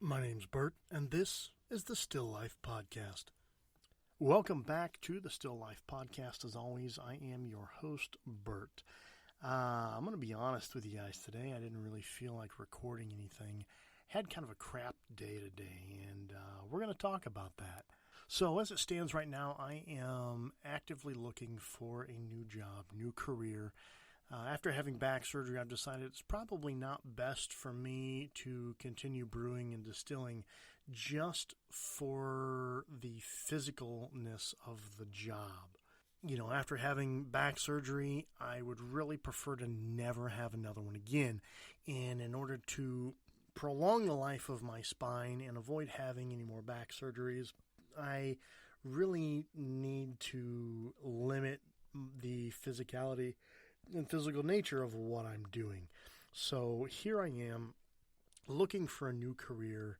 My name's Bert, and this is the Still Life Podcast. Welcome back to the Still Life Podcast. As always, I am your host, Bert. I'm going to be honest with you guys today. I didn't really feel like recording anything. Had kind of a crap day today, and we're going to talk about that. So as it stands right now, I am actively looking for a new job, new career. After having back surgery, I've decided it's probably not best for me to continue brewing and distilling just for the physicalness of the job. You know, after having back surgery, I would really prefer to never have another one again. And in order to prolong the life of my spine and avoid having any more back surgeries, I really need to limit the physicality and physical nature of what I'm doing. So here I am looking for a new career,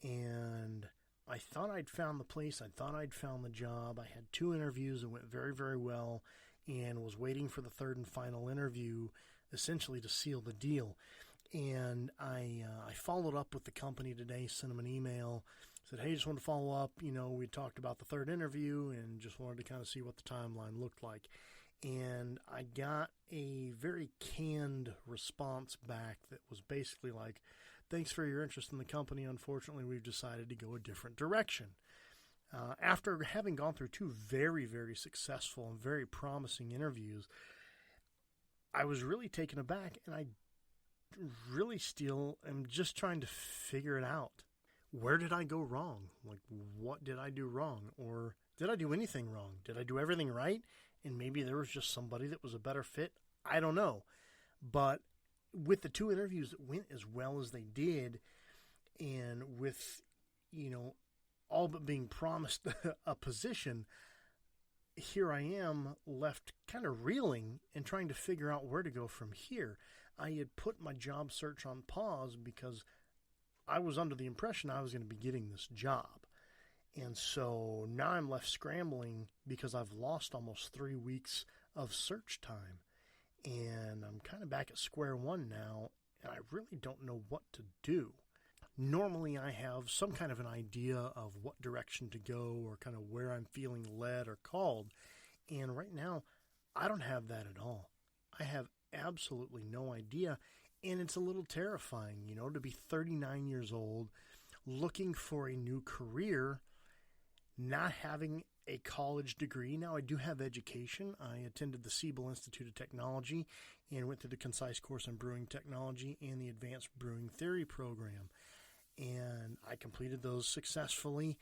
and I thought I'd found the place. I thought I'd found the job. I had 2 interviews that went very, very well, and was waiting for the 3rd and final interview essentially to seal the deal. And I followed up with the company today, sent them an email, said, hey, just wanted to follow up. You know, we talked about the 3rd interview and just wanted to kind of see what the timeline looked like. And I got a very canned response back that was basically like, thanks for your interest in the company. Unfortunately, we've decided to go a different direction. After having gone through 2 very, very successful and very promising interviews, I was really taken aback, and I really still am just trying to figure it out. Where did I go wrong? Like, what did I do wrong? Or did I do anything wrong? Did I do everything right? And maybe there was just somebody that was a better fit. I don't know. But with the 2 interviews that went as well as they did, and with, you know, all but being promised a position, here I am left kind of reeling and trying to figure out where to go from here. I had put my job search on pause because I was under the impression I was going to be getting this job. And so now I'm left scrambling because I've lost almost 3 weeks of search time. And I'm kind of back at square one now, and I really don't know what to do. Normally I have some kind of an idea of what direction to go or kind of where I'm feeling led or called. And right now, I don't have that at all. I have absolutely no idea. And it's a little terrifying, you know, to be 39 years old, looking for a new career, not having a college degree. Now, I do have education. I attended the Siebel Institute of Technology and went through the Concise Course in Brewing Technology and the Advanced Brewing Theory program. And I completed those successfully.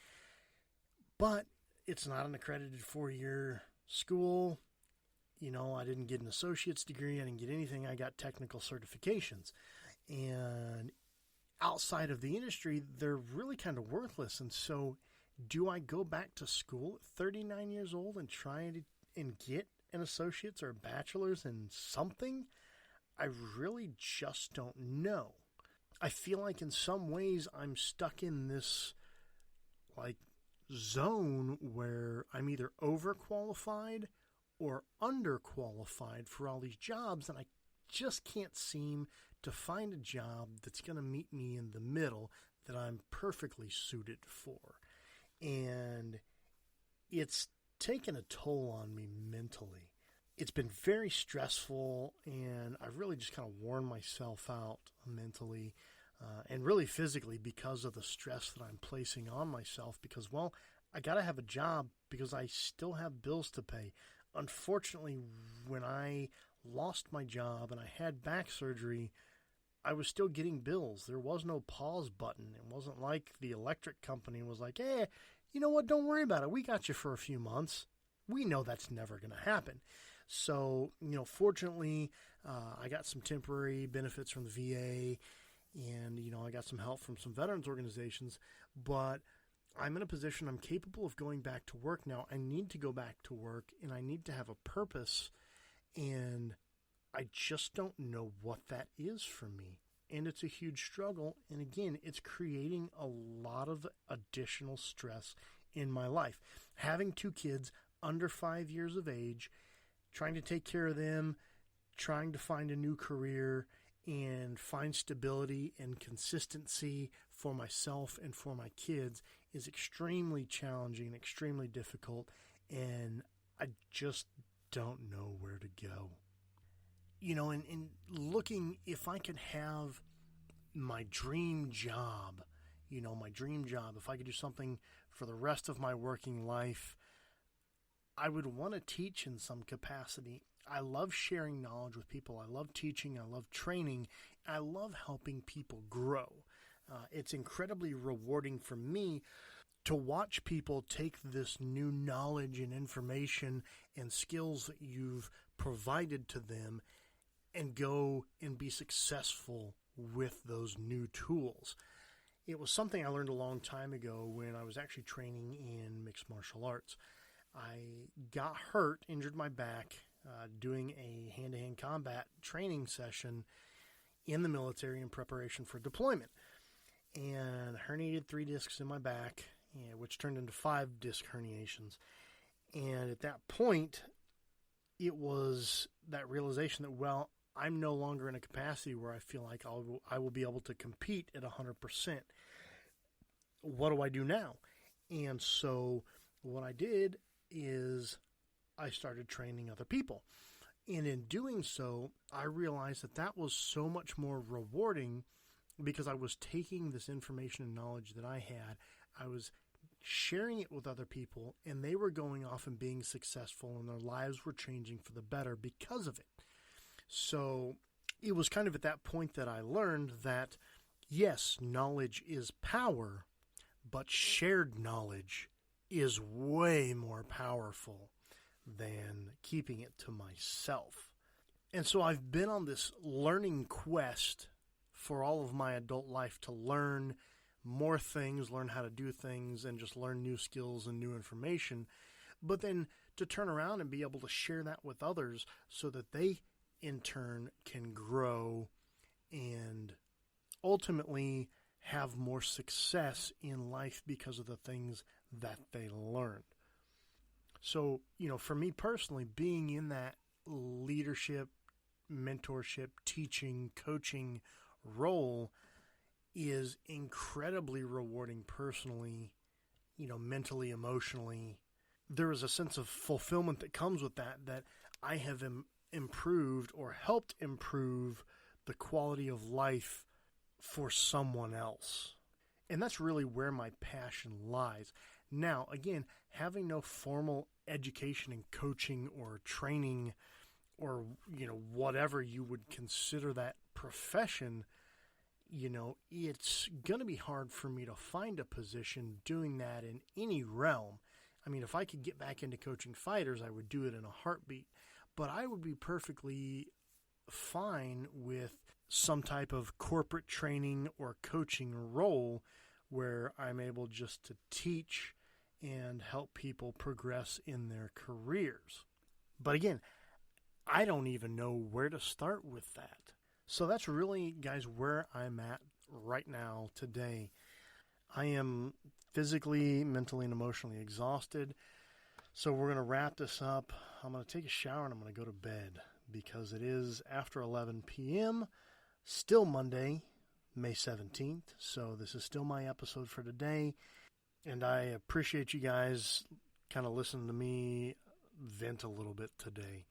But it's not an accredited 4-year school. You know, I didn't get an associate's degree. I didn't get anything. I got technical certifications. And outside of the industry, they're really kind of worthless. And so do I go back to school at 39 years old and try and get an associate's or a bachelor's in something? I really just don't know. I feel like in some ways I'm stuck in this like zone where I'm either overqualified or underqualified for all these jobs, and I just can't seem to find a job that's going to meet me in the middle that I'm perfectly suited for. And it's taken a toll on me mentally. It's been very stressful, and I've really just kind of worn myself out mentally and really physically because of the stress that I'm placing on myself because, well, I got to have a job because I still have bills to pay. Unfortunately, when I lost my job and I had back surgery, I was still getting bills. There was no pause button. It wasn't like the electric company was like, hey, you know what, don't worry about it. We got you for a few months. We know that's never going to happen. So, you know, fortunately, I got some temporary benefits from the VA, and, you know, I got some help from some veterans organizations, but I'm in a position I'm capable of going back to work now. I need to go back to work, and I need to have a purpose, and I just don't know what that is for me. And it's a huge struggle. And again, it's creating a lot of additional stress in my life. Having 2 kids under 5 years of age, trying to take care of them, trying to find a new career and find stability and consistency for myself and for my kids is extremely challenging, extremely difficult, and I just don't know where to go. In looking, if I could have my dream job, if I could do something for the rest of my working life, I would want to teach in some capacity. I love sharing knowledge with people. I love teaching. I love training. I love helping people grow. It's incredibly rewarding for me to watch people take this new knowledge and information and skills that you've provided to them and go and be successful with those new tools. It was something I learned a long time ago when I was actually training in mixed martial arts. I got hurt, injured my back, doing a hand-to-hand combat training session in the military in preparation for deployment. And herniated 3 discs in my back, which turned into 5 disc herniations. And at that point, it was that realization that, well, I'm no longer in a capacity where I feel like I will be able to compete at 100%. What do I do now? And so what I did is I started training other people. And in doing so, I realized that was so much more rewarding because I was taking this information and knowledge that I had, I was sharing it with other people, and they were going off and being successful, and their lives were changing for the better because of it. So it was kind of at that point that I learned that, yes, knowledge is power, but shared knowledge is way more powerful than keeping it to myself. And so I've been on this learning quest for all of my adult life to learn more things, learn how to do things, and just learn new skills and new information. But then to turn around and be able to share that with others so that they, in turn, can grow and ultimately have more success in life because of the things that they learned. So, for me personally, being in that leadership, mentorship, teaching, coaching role is incredibly rewarding personally, mentally, emotionally. There is a sense of fulfillment that comes with that I have improved or helped improve the quality of life for someone else. And that's really where my passion lies. Now, again, having no formal education in coaching or training or, whatever you would consider that profession, it's going to be hard for me to find a position doing that in any realm. I mean, if I could get back into coaching fighters, I would do it in a heartbeat. But I would be perfectly fine with some type of corporate training or coaching role where I'm able just to teach and help people progress in their careers. But again, I don't even know where to start with that. So that's really, guys, where I'm at right now today. I am physically, mentally, and emotionally exhausted. So we're going to wrap this up. I'm going to take a shower and I'm going to go to bed because it is after 11 p.m., still Monday, May 17th. So this is still my episode for today. And I appreciate you guys kind of listening to me vent a little bit today.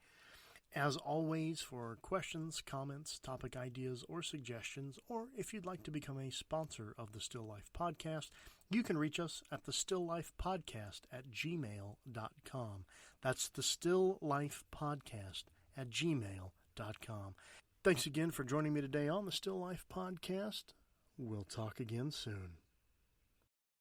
As always, for questions, comments, topic ideas, or suggestions, or if you'd like to become a sponsor of the Still Life Podcast, you can reach us at thestilllifepodcast@gmail.com. That's thestilllifepodcast@gmail.com. Thanks again for joining me today on the Still Life Podcast. We'll talk again soon.